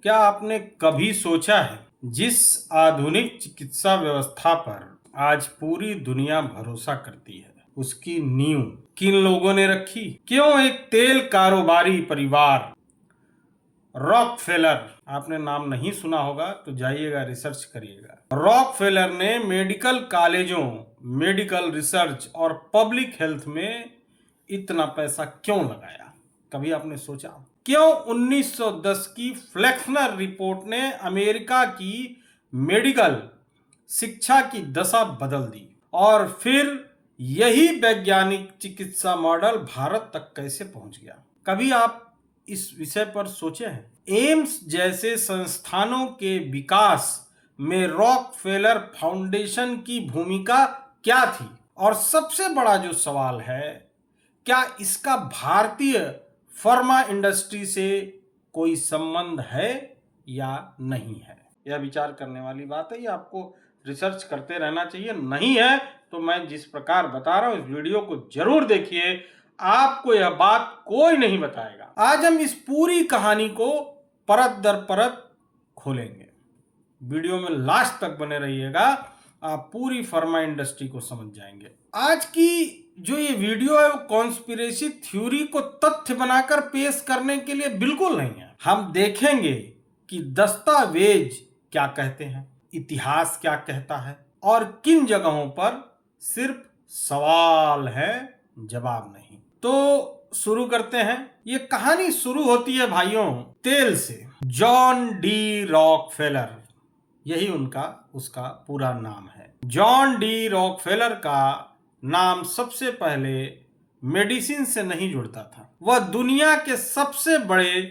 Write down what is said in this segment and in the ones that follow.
क्या आपने कभी सोचा है जिस आधुनिक चिकित्सा व्यवस्था पर आज पूरी दुनिया भरोसा करती है उसकी नींव किन लोगों ने रखी? क्यों एक तेल कारोबारी परिवार रॉकफेलर, आपने नाम नहीं सुना होगा तो जाइएगा रिसर्च करिएगा। रॉकफेलर ने मेडिकल कॉलेजों, मेडिकल रिसर्च और पब्लिक हेल्थ में इतना पैसा क्यों लगाया? कभी आपने सोचा क्यों 1910 की फ्लेक्सनर रिपोर्ट ने अमेरिका की मेडिकल शिक्षा की दशा बदल दी और फिर यही वैज्ञानिक चिकित्सा मॉडल भारत तक कैसे पहुंच गया? कभी आप इस विषय पर सोचे हैं? एम्स जैसे संस्थानों के विकास में रॉकफेलर फाउंडेशन की भूमिका क्या थी? और सबसे बड़ा जो सवाल है, क्या इसका भारतीय फार्मा इंडस्ट्री से कोई संबंध है या नहीं है? यह विचार करने वाली बात है। ये आपको रिसर्च करते रहना चाहिए। नहीं है तो मैं जिस प्रकार बता रहा हूं इस वीडियो को जरूर देखिए, आपको यह बात कोई नहीं बताएगा। आज हम इस पूरी कहानी को परत दर परत खोलेंगे। वीडियो में लास्ट तक बने रहिएगा, आप पूरी फार्मा इंडस्ट्री को समझ जाएंगे। आज की जो ये वीडियो है वो कॉन्स्पिरेसी थ्योरी को तथ्य बनाकर पेश करने के लिए बिल्कुल नहीं है। हम देखेंगे कि दस्तावेज क्या कहते हैं, इतिहास क्या कहता है और किन जगहों पर सिर्फ सवाल है, जवाब नहीं। तो शुरू करते हैं। ये कहानी शुरू होती है भाइयों तेल से। जॉन डी रॉकफेलर, यही उसका पूरा नाम है। जॉन डी रॉकफेलर का नाम सबसे पहले मेडिसिन से नहीं जुड़ता था। वह दुनिया के सबसे बड़े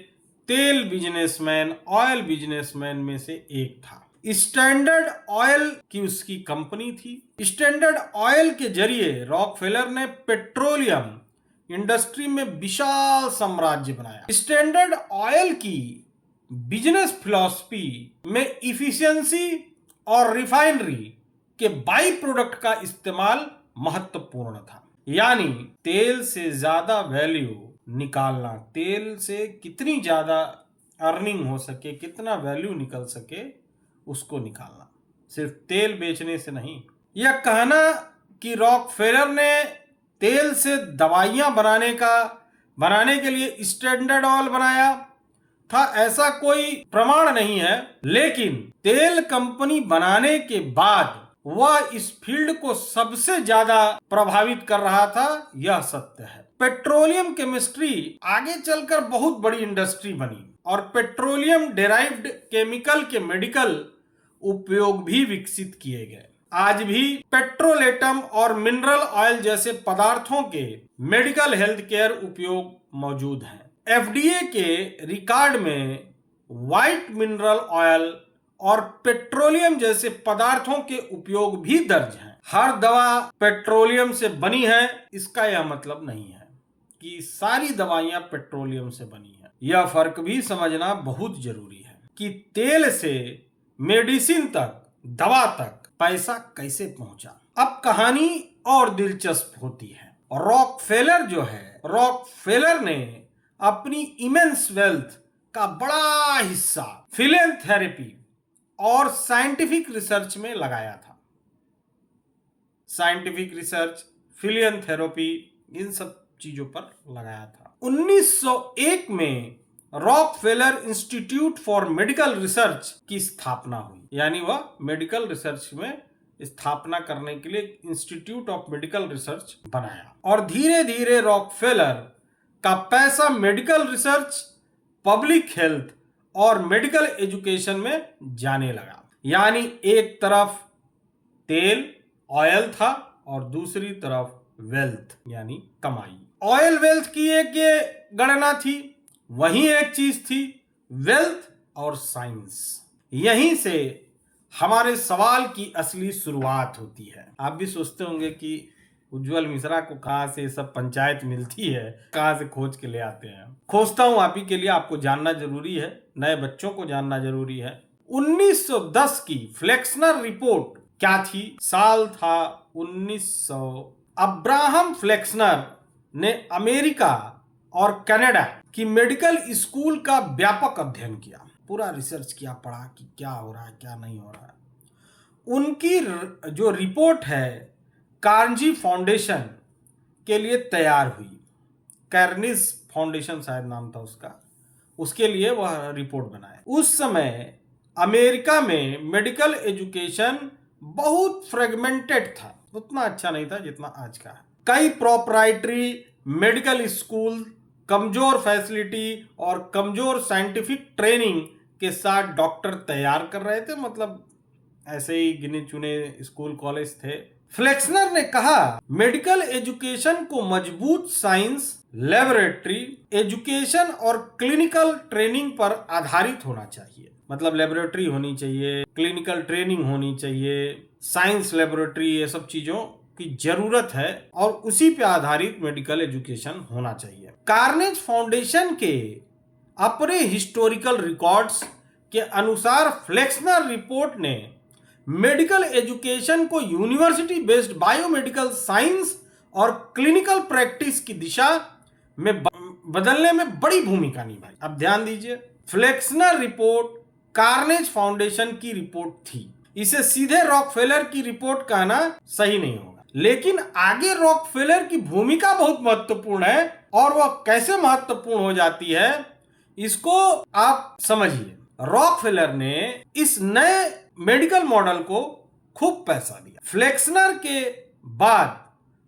तेल बिजनेसमैन, ऑयल बिजनेसमैन में से एक था। स्टैंडर्ड ऑयल की उसकी कंपनी थी। स्टैंडर्ड ऑयल के जरिए रॉकफेलर ने पेट्रोलियम इंडस्ट्री में विशाल साम्राज्य बनाया। स्टैंडर्ड ऑयल की बिजनेस फिलॉसफी में इफिशियंसी और रिफाइनरी के बाई प्रोडक्ट का इस्तेमाल महत्वपूर्ण था। यानी तेल से ज्यादा वैल्यू निकालना, तेल से कितनी ज्यादा अर्निंग हो सके, कितना वैल्यू निकल सके, उसको निकालना, सिर्फ तेल बेचने से नहीं। यह कहना कि रॉकफेलर ने तेल से दवाइयां बनाने के लिए स्टैंडर्ड ऑयल बनाया था, ऐसा कोई प्रमाण नहीं है। लेकिन तेल कंपनी बनाने के बाद वह इस फील्ड को सबसे ज्यादा प्रभावित कर रहा था, यह सत्य है। पेट्रोलियम केमिस्ट्री आगे चलकर बहुत बड़ी इंडस्ट्री बनी और पेट्रोलियम डेराइव्ड केमिकल के मेडिकल उपयोग भी विकसित किए गए। आज भी पेट्रोलेटम और मिनरल ऑयल जैसे पदार्थों के मेडिकल हेल्थ केयर उपयोग मौजूद हैं। एफडीए के रिकॉर्ड में व्हाइट मिनरल ऑयल और पेट्रोलियम जैसे पदार्थों के उपयोग भी दर्ज हैं। हर दवा पेट्रोलियम से बनी है इसका यह मतलब नहीं है कि सारी दवाइयां पेट्रोलियम से बनी है। यह फर्क भी समझना बहुत जरूरी है कि तेल से मेडिसिन तक, दवा तक पैसा कैसे पहुंचा। अब कहानी और दिलचस्प होती है। रॉकफेलर ने अपनी इमेंस वेल्थ का बड़ा हिस्सा फिलैंथेरेपी और साइंटिफिक रिसर्च में लगाया था। साइंटिफिक रिसर्च, फिलैंथेरेपी, इन सब चीजों पर लगाया था। 1901 में Rockefeller institute for medical research की स्थापना हुई। यानी वह मेडिकल रिसर्च में स्थापना करने के लिए इंस्टीट्यूट ऑफ मेडिकल रिसर्च बनाया और धीरे धीरे रॉकफेलर का पैसा मेडिकल रिसर्च, पब्लिक हेल्थ और मेडिकल एजुकेशन में जाने लगा। यानी एक तरफ तेल, ऑयल था और दूसरी तरफ वेल्थ यानी कमाई। ऑयल वेल्थ की एक ये गणना थी, वहीं एक चीज थी वेल्थ और साइंस। यहीं से हमारे सवाल की असली शुरुआत होती है। आप भी सोचते होंगे कि उज्जवल मिश्रा को कहां से सब पंचायत मिलती है, कहां से खोज के ले आते हैं। खोजता हूं आप ही के लिए, आपको जानना जरूरी है, नए बच्चों को जानना जरूरी है। 1910 की फ्लेक्सनर रिपोर्ट क्या थी? साल था 1900। अब्राहम फ्लेक्सनर ने अमेरिका और कनाडा की मेडिकल स्कूल का व्यापक अध्ययन किया। पूरा रिसर्च किया, पढ़ा कि क्या हो रहा है क्या नहीं हो रहा है। उनकी जो रिपोर्ट है कार्नेगी फाउंडेशन के लिए तैयार हुई। कार्नेगी फाउंडेशन शायद नाम था उसका, उसके लिए वह रिपोर्ट बनाए। उस समय अमेरिका में मेडिकल एजुकेशन बहुत फ्रेगमेंटेड था, उतना अच्छा नहीं था जितना आज का है। कई प्रोप्राइटरी मेडिकल स्कूल कमजोर फैसिलिटी और कमजोर साइंटिफिक ट्रेनिंग के साथ डॉक्टर तैयार कर रहे थे, मतलब ऐसे ही गिने चुने स्कूल कॉलेज थे। फ्लेक्सनर ने कहा मेडिकल एजुकेशन को मजबूत साइंस, लेबोरेटरी एजुकेशन और क्लिनिकल ट्रेनिंग पर आधारित होना चाहिए। मतलब लेबोरेटरी होनी चाहिए, क्लिनिकल ट्रेनिंग होनी चाहिए, साइंस लेबोरेटरी, ये सब चीजों की जरूरत है और उसी पे आधारित मेडिकल एजुकेशन होना चाहिए। कार्नेगी फाउंडेशन के अपने हिस्टोरिकल रिकॉर्ड्स के अनुसार फ्लेक्सनर रिपोर्ट ने मेडिकल एजुकेशन को यूनिवर्सिटी बेस्ड बायोमेडिकल साइंस और क्लिनिकल प्रैक्टिस की दिशा में बदलने में बड़ी भूमिका निभाई। अब ध्यान दीजिए, फ्लेक्सनर रिपोर्ट कार्नेगी फाउंडेशन की रिपोर्ट थी, इसे सीधे रॉकफेलर की रिपोर्ट कहना सही नहीं होगा, लेकिन आगे रॉकफेलर की भूमिका बहुत महत्वपूर्ण है और वह कैसे महत्वपूर्ण हो जाती है इसको आप समझिए। रॉकफेलर ने इस नए मेडिकल मॉडल को खूब पैसा दिया। फ्लेक्सनर के बाद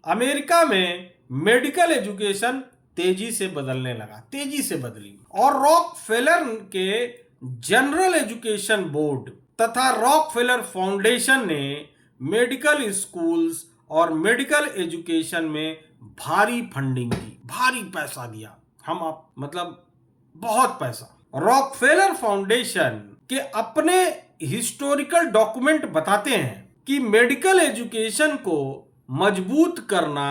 अमेरिका में मेडिकल एजुकेशन तेजी से बदलने लगा, तेजी से बदली, और रॉकफेलर के जनरल एजुकेशन बोर्ड तथा रॉकफेलर फाउंडेशन ने मेडिकल स्कूल्स और मेडिकल एजुकेशन में भारी फंडिंग की, भारी पैसा दिया। हम आप मतलब बहुत पैसा। रॉकफेलर फाउंडेशन के अपने हिस्टोरिकल डॉक्यूमेंट बताते हैं कि मेडिकल एजुकेशन को मजबूत करना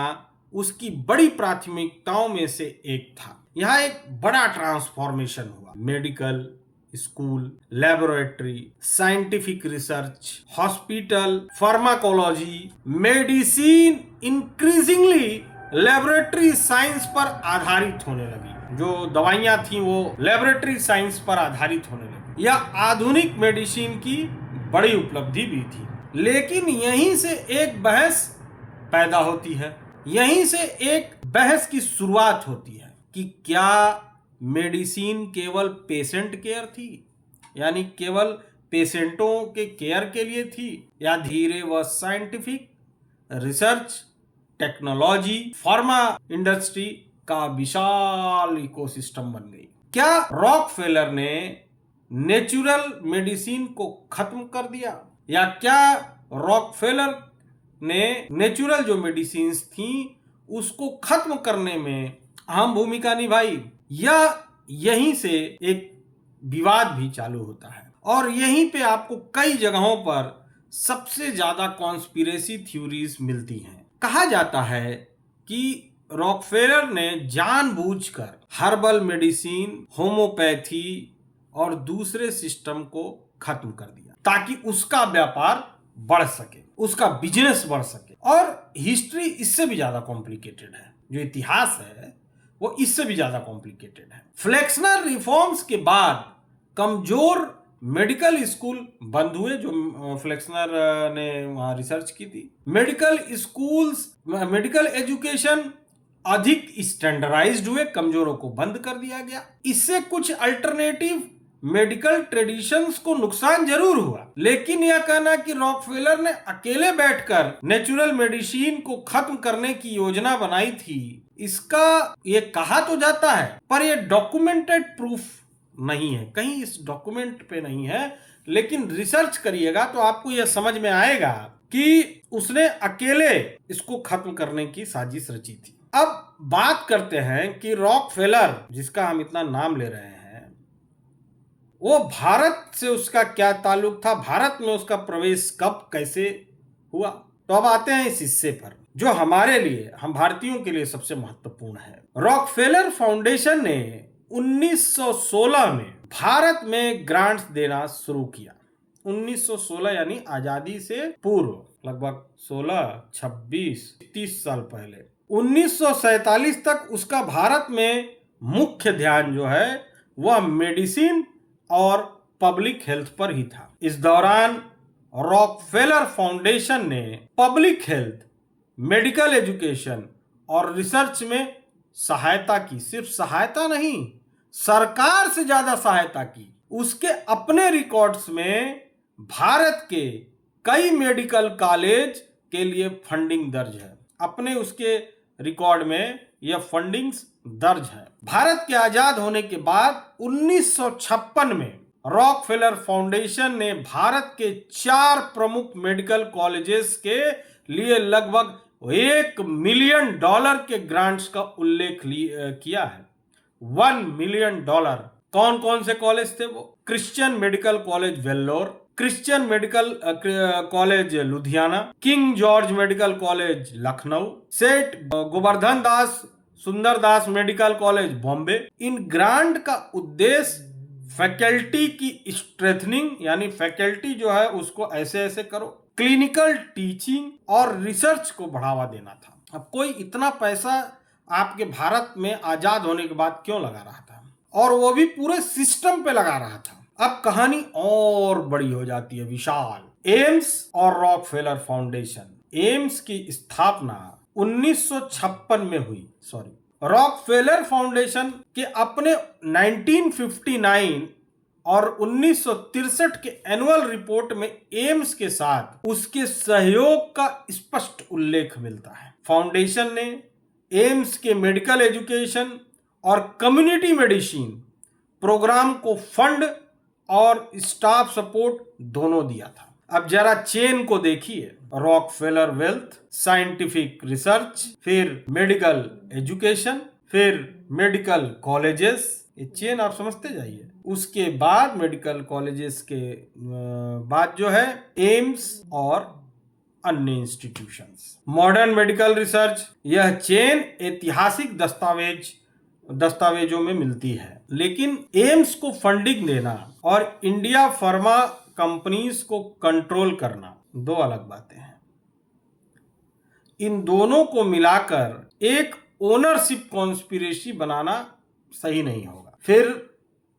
उसकी बड़ी प्राथमिकताओं में से एक था। यहाँ एक बड़ा ट्रांसफॉर्मेशन हुआ। Medical school, laboratory, scientific research, hospital, pharmacology, medicine increasingly laboratory science पर आधारित होने लगी। जो दवाइयां थी वो लेबोरेटरी साइंस पर आधारित होने लगी। यह आधुनिक मेडिसिन की बड़ी उपलब्धि भी थी। लेकिन यहीं से एक बहस पैदा होती है, यहीं से एक बहस की शुरुआत होती है कि क्या मेडिसिन केवल पेशेंट केयर थी, यानी केवल पेशेंटों के केयर के लिए थी, या धीरे वह scientific research, technology, pharma industry का विशाल इकोसिस्टम बन गई। क्या रॉकफेलर ने नेचुरल मेडिसिन को खत्म कर दिया, या क्या रॉकफेलर ने नेचुरल जो मेडिसिन थी उसको खत्म करने में अहम भूमिका निभाई? यहीं से एक विवाद भी चालू होता है और यहीं पे आपको कई जगहों पर सबसे ज्यादा कॉन्स्पिरेसी थ्योरीज मिलती हैं। कहा जाता है कि रॉकफेलर ने जानबूझकर हर्बल मेडिसिन, होम्योपैथी और दूसरे सिस्टम को खत्म कर दिया ताकि उसका व्यापार बढ़ सके, उसका बिजनेस बढ़ सके। और हिस्ट्री इससे भी ज्यादा कॉम्प्लिकेटेड है, जो इतिहास है वो इससे भी ज्यादा कॉम्प्लिकेटेड है। फ्लेक्सनर रिफॉर्म्स के बाद कमजोर मेडिकल स्कूल बंद हुए, जो फ्लेक्सनर ने वहां रिसर्च की थी। मेडिकल स्कूल्स, मेडिकल एजुकेशन अधिक स्टैंडर्डाइज्ड हुए, कमजोरों को बंद कर दिया गया। इससे कुछ अल्टरनेटिव मेडिकल ट्रेडिशंस को नुकसान जरूर हुआ, लेकिन यह कहना कि रॉकफेलर ने अकेले बैठकर नेचुरल मेडिसिन को खत्म करने की योजना बनाई थी, इसका ये कहा तो जाता है, पर यह डॉक्यूमेंटेड प्रूफ नहीं है, कहीं इस डॉक्यूमेंट पे नहीं है। लेकिन रिसर्च करिएगा तो आपको यह समझ में आएगा कि उसने अकेले इसको खत्म करने की साजिश रची थी। अब बात करते हैं कि रॉकफेलर, जिसका हम इतना नाम ले रहे हैं, वो भारत से उसका क्या ताल्लुक था, भारत में उसका प्रवेश कब कैसे हुआ। तो अब आते हैं इस हिस्से पर जो हमारे लिए, हम भारतीयों के लिए सबसे महत्वपूर्ण है। रॉकफेलर फाउंडेशन ने 1916 में भारत में ग्रांट्स देना शुरू किया। 1916 यानी आजादी से पूर्व, लगभग 16, 26, 30 साल पहले। 1947 तक उसका भारत में मुख्य ध्यान जो है वह मेडिसिन और पब्लिक हेल्थ पर ही था। इस दौरान रॉकफेलर फाउंडेशन ने पब्लिक हेल्थ, मेडिकल एजुकेशन और रिसर्च में सहायता की। सिर्फ सहायता नहीं, सरकार से ज्यादा सहायता की। उसके अपने रिकॉर्ड्स में भारत के कई मेडिकल कॉलेज के लिए फंडिंग दर्ज है। अपने उसके रिकॉर्ड में यह फंडिंग्स दर्ज है। भारत के आजाद होने के बाद 1956 में रॉकफेलर फाउंडेशन ने भारत के 4 प्रमुख मेडिकल कॉलेजेस के लिए लगभग $1 मिलियन के ग्रांट्स का उल्लेख किया है। $1 मिलियन। कौन कौन से कॉलेज थे वो? Christian medical college Vellore, Christian medical college Ludhiana, king George medical college Lucknow, सेठ गोवर्धन दास सुंदरदास मेडिकल कॉलेज बॉम्बे। इन ग्रांट का उद्देश्य फैकल्टी की स्ट्रेथनिंग, यानी फैकल्टी जो है उसको ऐसे ऐसे करो, क्लिनिकल टीचिंग और रिसर्च को बढ़ावा देना था। अब कोई इतना पैसा आपके भारत में आजाद होने के बाद क्यों लगा रहा था, और वो भी पूरे सिस्टम पे लगा रहा था। अब कहानी और बड़ी हो जाती है, विशाल। एम्स और रॉकफेलर फाउंडेशन। एम्स की स्थापना 1956 में हुई। रॉकफेलर फाउंडेशन के अपने 1959 और 1963 के एनुअल रिपोर्ट में एम्स के साथ उसके सहयोग का स्पष्ट उल्लेख मिलता है। फाउंडेशन ने एम्स के मेडिकल एजुकेशन और कम्युनिटी मेडिसिन प्रोग्राम को फंड और स्टाफ सपोर्ट दोनों दिया था। अब जरा चेन को देखिए, रॉकफेलर वेल्थ, साइंटिफिक रिसर्च, फिर मेडिकल एजुकेशन, फिर मेडिकल कॉलेजेस। ये चेन आप समझते जाइए। उसके बाद मेडिकल कॉलेजेस के बाद जो है एम्स और अन्य इंस्टीट्यूशंस। मॉडर्न मेडिकल रिसर्च, यह चेन ऐतिहासिक दस्तावेजों में मिलती है, लेकिन एम्स को फंडिंग देना और इंडिया फार्मा कंपनीज को कंट्रोल करना दो अलग बातें हैं। इन दोनों को मिलाकर एक ओनरशिप कॉन्स्पिरेसी बनाना सही नहीं होगा। फिर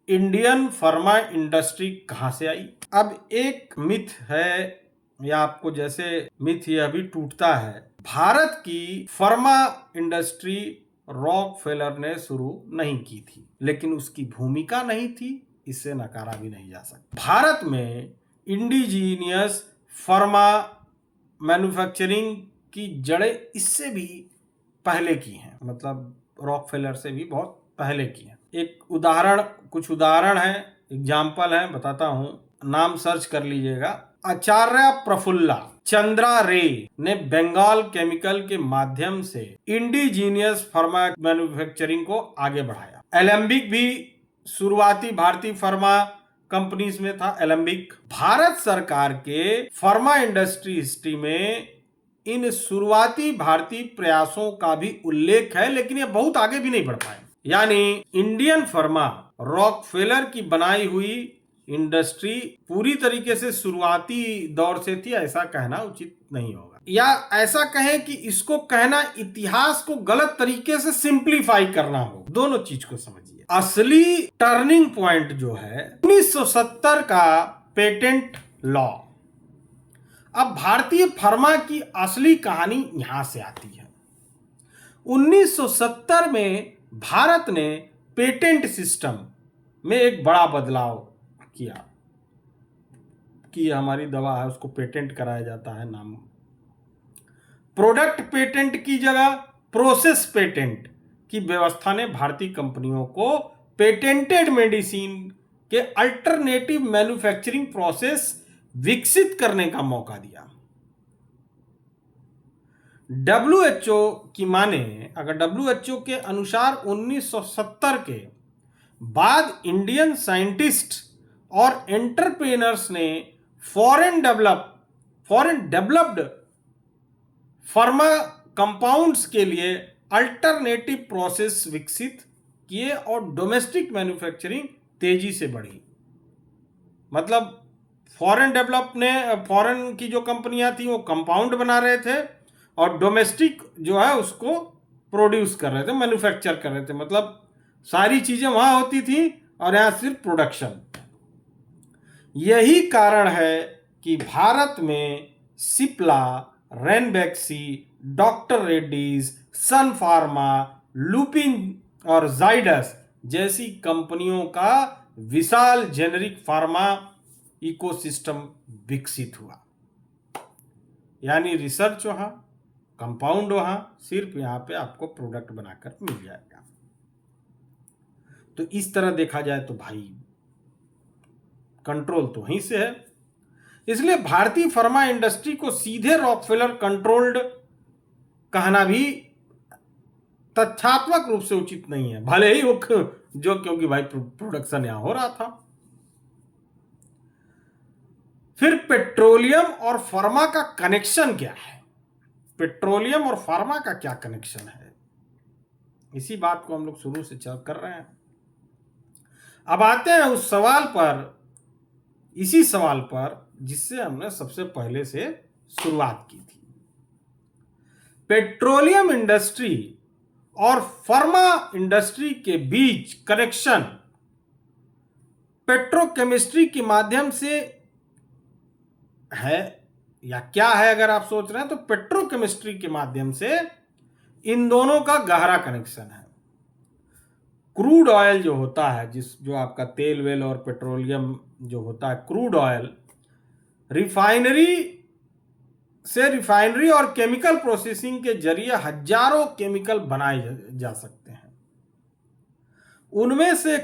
इंडियन फार्मा इंडस्ट्री कहां से आई? अब एक मिथ है, या आपको जैसे मिथ यह भी टूटता है। भारत की फार्मा इंडस्ट्री रॉकफेलर ने शुरू नहीं की थी, लेकिन उसकी भूमिका नहीं थी, इसे नकारा भी नहीं जा सकता। भारत में इंडिजीनियस फार्मा मैन्युफैक्चरिंग की जड़ें इससे भी पहले की हैं, मतलब रॉकफेलर से भी बहुत पहले की हैं। कुछ उदाहरण है, एग्जाम्पल है, बताता हूं, नाम सर्च कर लीजिएगा। आचार्य प्रफुल्ला चंद्रा रे ने बंगाल केमिकल के माध्यम से इंडिजीनियस फार्मा मैन्युफैक्चरिंग को आगे बढ़ाया। एलेम्बिक भी शुरुआती भारतीय फार्मा कंपनीज में था। एलेम्बिक भारत सरकार के फार्मा इंडस्ट्री हिस्ट्री में इन शुरुआती भारतीय प्रयासों का भी उल्लेख है, लेकिन ये बहुत आगे भी नहीं बढ़ पाए। यानी इंडियन फार्मा रॉकफेलर की बनाई हुई इंडस्ट्री पूरी तरीके से शुरुआती दौर से थी, ऐसा कहना उचित नहीं होगा। या ऐसा कहें कि इसको कहना इतिहास को गलत तरीके से सिंप्लीफाई करना हो। दोनों चीज को समझिए। असली टर्निंग पॉइंट जो है 1970 का पेटेंट लॉ। अब भारतीय फार्मा की असली कहानी यहां से आती है। 1970 में भारत ने पेटेंट सिस्टम में एक बड़ा बदलाव किया कि हमारी दवा है उसको पेटेंट कराया जाता है। नाम प्रोडक्ट पेटेंट की जगह प्रोसेस पेटेंट की व्यवस्था ने भारतीय कंपनियों को पेटेंटेड मेडिसिन के अल्टरनेटिव मैन्युफैक्चरिंग प्रोसेस विकसित करने का मौका दिया। WHO की माने, अगर WHO के अनुसार 1970 के बाद इंडियन साइंटिस्ट और एंटरप्रेन्योर्स ने फॉरेन डेवलप्ड फार्मा कंपाउंड्स के लिए अल्टरनेटिव प्रोसेस विकसित किए और डोमेस्टिक मैन्युफैक्चरिंग तेजी से बढ़ी। मतलब फॉरेन की जो कंपनियां थी वो कंपाउंड बना रहे थे और डोमेस्टिक जो है उसको प्रोड्यूस कर रहे थे, मैन्युफैक्चर कर रहे थे। मतलब सारी चीजें वहां होती थी और यहाँ सिर्फ प्रोडक्शन। यही कारण है कि भारत में सिप्ला, रेनबैक्सी, डॉक्टर रेड्डीज, सन फार्मा, लुपिन और जाइडस जैसी कंपनियों का विशाल जेनेरिक फार्मा इकोसिस्टम विकसित हुआ। यानी रिसर्च वहां, कंपाउंड वहां, सिर्फ यहां पे आपको प्रोडक्ट बनाकर मिल जाएगा। तो इस तरह देखा जाए तो भाई कंट्रोल तो वहीं से है। इसलिए भारतीय फार्मा इंडस्ट्री को सीधे रॉकफेलर कंट्रोल्ड कहना भी तथ्यात्मक रूप से उचित नहीं है, भले ही वो क्योंकि भाई प्रोडक्शन यहां हो रहा था। फिर पेट्रोलियम और फार्मा का कनेक्शन क्या है? पेट्रोलियम और फार्मा का क्या कनेक्शन है? इसी बात को हम लोग शुरू से कर रहे हैं। अब आते हैं उस सवाल पर, इसी सवाल पर जिससे हमने सबसे पहले से शुरुआत की थी। पेट्रोलियम इंडस्ट्री और फार्मा इंडस्ट्री के बीच कनेक्शन पेट्रोकेमिस्ट्री के माध्यम से है या क्या है? अगर आप सोच रहे हैं तो पेट्रोकेमिस्ट्री के माध्यम से इन दोनों का गहरा कनेक्शन है। क्रूड ऑयल जो होता है, जो आपका तेल वेल और पेट्रोलियम जो होता है, क्रूड ऑयल रिफाइनरी और केमिकल प्रोसेसिंग के जरिए हजारों केमिकल बनाए जा सकते हैं। उनमें से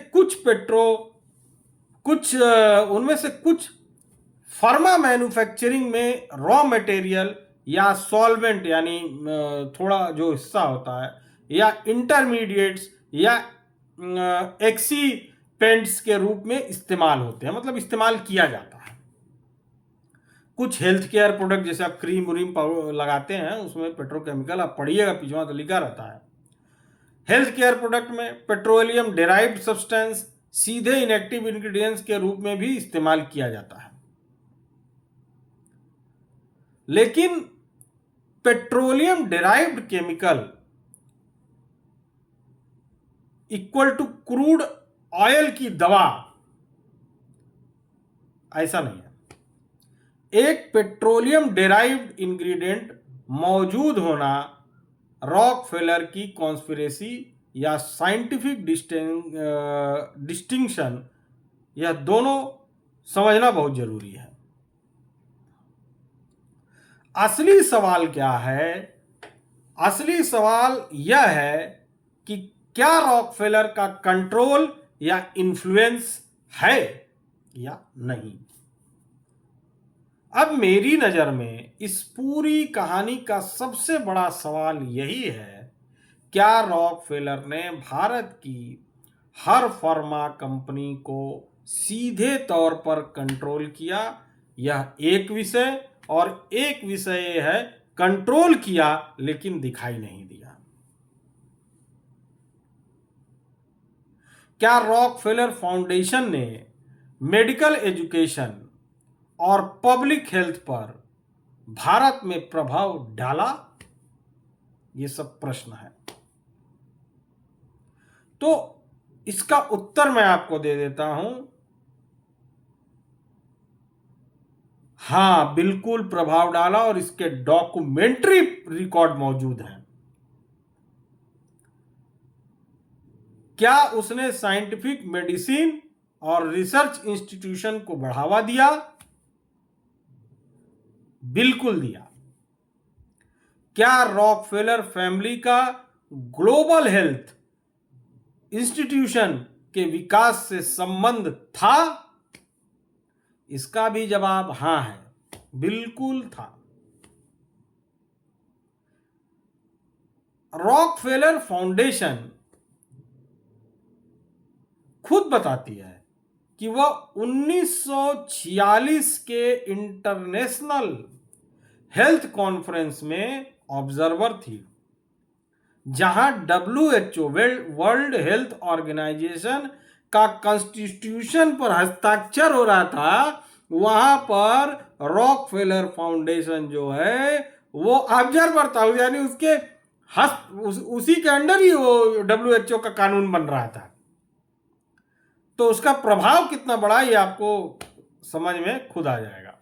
कुछ फार्मा मैन्युफैक्चरिंग में रॉ मटेरियल या सॉल्वेंट यानी थोड़ा जो हिस्सा होता है, या इंटरमीडिएट्स या एक्सीपेंट्स के रूप में इस्तेमाल होते हैं, मतलब इस्तेमाल किया जाता है। कुछ हेल्थ केयर प्रोडक्ट जैसे आप क्रीम व्रीम लगाते हैं, उसमें पेट्रोकेमिकल, आप पढ़िएगा पीछे तो लिखा रहता है। हेल्थ केयर प्रोडक्ट में पेट्रोलियम डेराइव्ड सब्सटेंस सीधे इनएक्टिव इंग्रेडिएंट्स के रूप में भी इस्तेमाल किया जाता है। लेकिन petroleum derived chemical equal to crude oil की दवा, ऐसा नहीं है। एक पेट्रोलियम डेराइव्ड इंग्रेडिएंट मौजूद होना रॉकफेलर की कॉन्स्पिरेसी या साइंटिफिक डिस्टिंक्शन, यह दोनों समझना बहुत जरूरी है। असली सवाल क्या है? असली सवाल यह है कि क्या रॉकफेलर का कंट्रोल या इन्फ्लुएंस है या नहीं। अब मेरी नजर में इस पूरी कहानी का सबसे बड़ा सवाल यही है, क्या रॉकफेलर ने भारत की हर फार्मा कंपनी को सीधे तौर पर कंट्रोल किया? यह एक विषय, और एक विषय है कंट्रोल किया लेकिन दिखाई नहीं दिया। क्या रॉकफेलर फाउंडेशन ने मेडिकल एजुकेशन और पब्लिक हेल्थ पर भारत में प्रभाव डाला? ये सब प्रश्न है। तो इसका उत्तर मैं आपको दे देता हूं, हां, बिल्कुल प्रभाव डाला, और इसके डॉक्यूमेंट्री रिकॉर्ड मौजूद हैं। क्या उसने साइंटिफिक मेडिसिन और रिसर्च इंस्टीट्यूशन को बढ़ावा दिया? बिल्कुल दिया। क्या रॉकफेलर फैमिली का ग्लोबल हेल्थ इंस्टीट्यूशन के विकास से संबंध था? इसका भी जवाब हां है, बिल्कुल था। रॉकफेलर फाउंडेशन खुद बताती है कि वह 1946 के इंटरनेशनल हेल्थ कॉन्फ्रेंस में ऑब्जर्वर थी, जहां WHO वर्ल्ड हेल्थ ऑर्गेनाइजेशन का कॉन्स्टिट्यूशन पर हस्ताक्षर हो रहा था। वहां पर रॉकफेलर फाउंडेशन जो है वो ऑब्जर्वर था, यानी उसी के अंडर ही वो WHO का कानून बन रहा था। तो उसका प्रभाव कितना बड़ा ये आपको समझ में खुद आ जाएगा।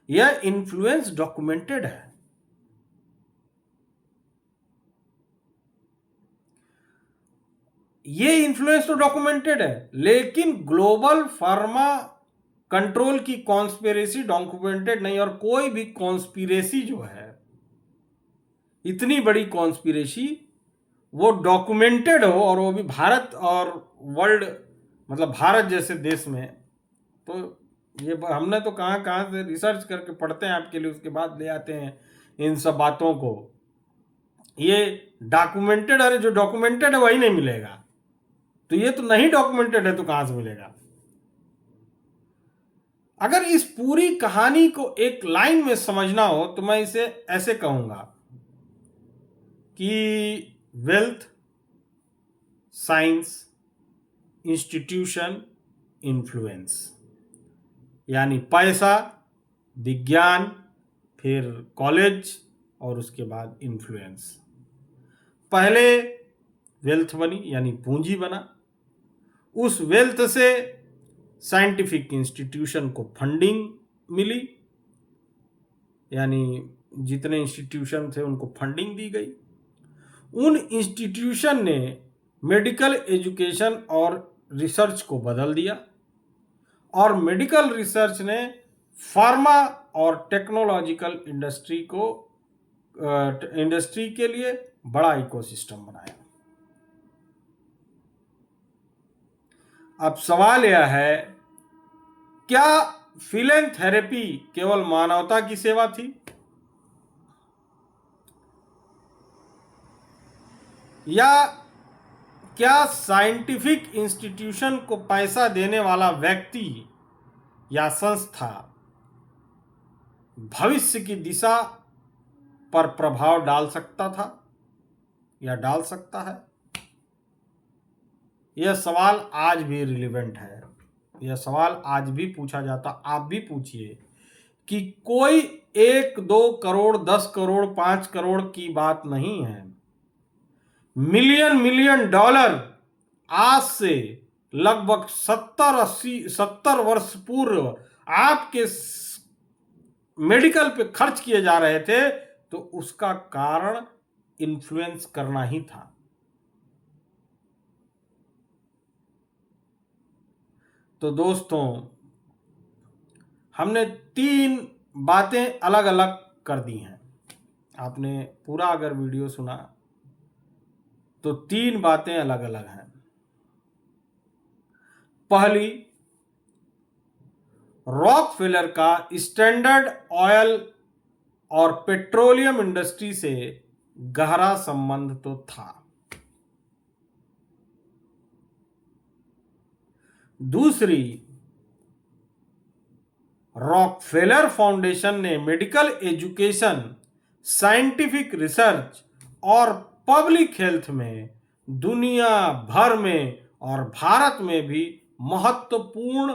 यह इन्फ्लुएंस डॉक्यूमेंटेड है। ये इन्फ्लुएंस तो डॉक्यूमेंटेड है, लेकिन ग्लोबल फार्मा कंट्रोल की कॉन्स्पिरेसी डॉक्यूमेंटेड नहीं। और कोई भी कॉन्स्पिरेसी जो है, इतनी बड़ी कॉन्स्पिरेसी, वो डॉक्यूमेंटेड हो, और वो भी भारत और वर्ल्ड, मतलब भारत जैसे देश में, तो ये हमने तो कहाँ कहाँ से रिसर्च करके पढ़ते हैं आपके लिए, उसके बाद ले आते हैं इन सब बातों को। ये डॉक्यूमेंटेड, अरे जो डॉक्यूमेंटेड है वही नहीं मिलेगा, तो ये तो नहीं डॉक्यूमेंटेड है तो कहां से मिलेगा। अगर इस पूरी कहानी को एक लाइन में समझना हो तो मैं इसे ऐसे कहूंगा कि वेल्थ, साइंस, इंस्टीट्यूशन, इन्फ्लुएंस, यानी पैसा, विज्ञान, फिर कॉलेज, और उसके बाद इन्फ्लुएंस। पहले वेल्थ बनी, यानी पूंजी बना। उस वेल्थ से साइंटिफिक इंस्टीट्यूशन को फंडिंग मिली, यानी जितने इंस्टीट्यूशन थे उनको फंडिंग दी गई। उन इंस्टीट्यूशन ने मेडिकल एजुकेशन और रिसर्च को बदल दिया, और मेडिकल रिसर्च ने फार्मा और टेक्नोलॉजिकल इंडस्ट्री के लिए बड़ा इकोसिस्टम बनाया। अब सवाल यह है, क्या फिलैंथेरेपी केवल मानवता की सेवा थी, या क्या साइंटिफिक इंस्टीट्यूशन को पैसा देने वाला व्यक्ति या संस्था भविष्य की दिशा पर प्रभाव डाल सकता था या डाल सकता है? यह सवाल आज भी रिलेवेंट है। यह सवाल आज भी पूछा जाता। आप भी पूछिए कि कोई 1-2 करोड़, 10 करोड़, 5 करोड़ की बात नहीं है। मिलियन मिलियन डॉलर आज से लगभग 70 वर्ष पूर्व आपके मेडिकल पे खर्च किए जा रहे थे, तो उसका कारण इन्फ्लुएंस करना ही था। तो दोस्तों, हमने 3 बातें अलग अलग कर दी हैं। आपने पूरा अगर वीडियो सुना तो 3 बातें अलग अलग हैं। पहली, रॉकफेलर का स्टैंडर्ड ऑयल और पेट्रोलियम इंडस्ट्री से गहरा संबंध तो था। दूसरी, रॉकफेलर फाउंडेशन ने मेडिकल एजुकेशन, साइंटिफिक रिसर्च और पब्लिक हेल्थ में दुनिया भर में और भारत में भी महत्वपूर्ण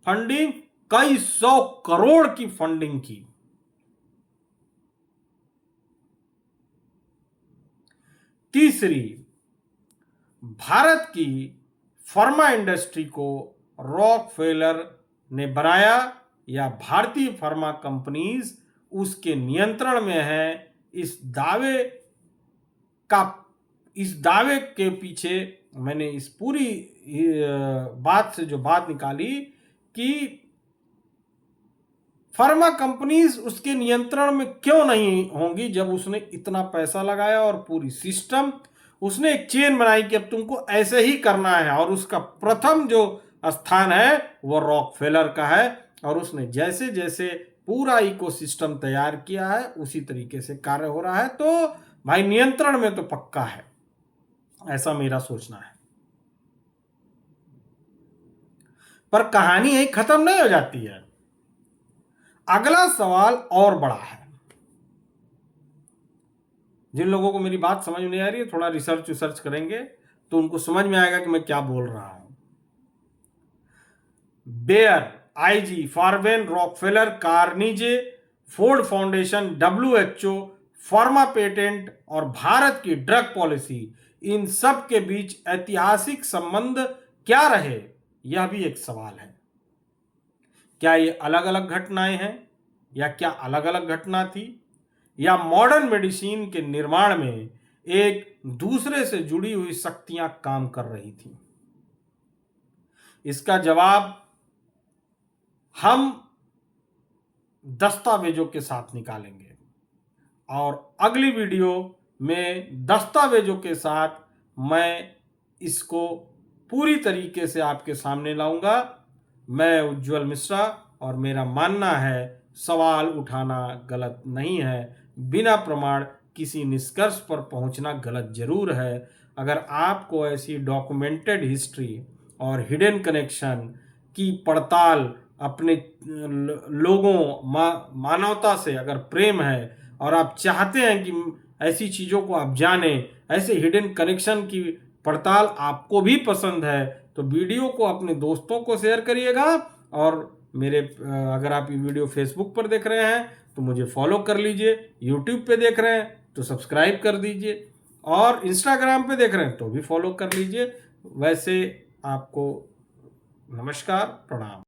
फंडिंग, कई 100 करोड़ की फंडिंग की। तीसरी, भारत की फार्मा इंडस्ट्री को रॉकफेलर ने बनाया या भारतीय फार्मा कंपनीज उसके नियंत्रण में है। इस दावे के पीछे मैंने इस पूरी बात से जो बात निकाली कि फार्मा कंपनीज उसके नियंत्रण में क्यों नहीं होंगी, जब उसने इतना पैसा लगाया और पूरी सिस्टम, उसने एक चेन बनाई कि अब तुमको ऐसे ही करना है, और उसका प्रथम जो स्थान है वो रॉकफेलर का है, और उसने जैसे जैसे पूरा इकोसिस्टम तैयार किया है उसी तरीके से कार्य हो रहा है। तो भाई नियंत्रण में तो पक्का है, ऐसा मेरा सोचना है। पर कहानी यही खत्म नहीं हो जाती है। अगला सवाल और बड़ा है। जिन लोगों को मेरी बात समझ नहीं आ रही है, थोड़ा रिसर्च करेंगे तो उनको समझ में आएगा कि मैं क्या बोल रहा हूं। Bayer, IG, Farben, Rockefeller, Carnegie, Ford Foundation, WHO, pharma patent और भारत की ड्रग पॉलिसी, इन सब के बीच ऐतिहासिक संबंध क्या रहे, यह भी एक सवाल है। क्या ये अलग अलग घटनाएं हैं, या क्या अलग अलग घटना थी, या मॉडर्न मेडिसिन के निर्माण में एक दूसरे से जुड़ी हुई शक्तियां काम कर रही थी? इसका जवाब हम दस्तावेजों के साथ निकालेंगे, और अगली वीडियो में दस्तावेजों के साथ मैं इसको पूरी तरीके से आपके सामने लाऊंगा। मैं उज्जवल मिश्रा, और मेरा मानना है सवाल उठाना गलत नहीं है, बिना प्रमाण किसी निष्कर्ष पर पहुंचना गलत जरूर है। अगर आपको ऐसी डॉक्यूमेंटेड हिस्ट्री और हिडन कनेक्शन की पड़ताल अपने लोगों मानवता से अगर प्रेम है, और आप चाहते हैं कि ऐसी चीज़ों को आप जानें, ऐसे हिडन कनेक्शन की पड़ताल आपको भी पसंद है, तो वीडियो को अपने दोस्तों को शेयर करिएगा। और मेरे अगर आप ये वीडियो फेसबुक पर देख रहे हैं तो मुझे फॉलो कर लीजिए, यूट्यूब पे देख रहे हैं तो सब्सक्राइब कर दीजिए, और इंस्टाग्राम पे देख रहे हैं तो भी फॉलो कर लीजिए। वैसे आपको नमस्कार, प्रणाम।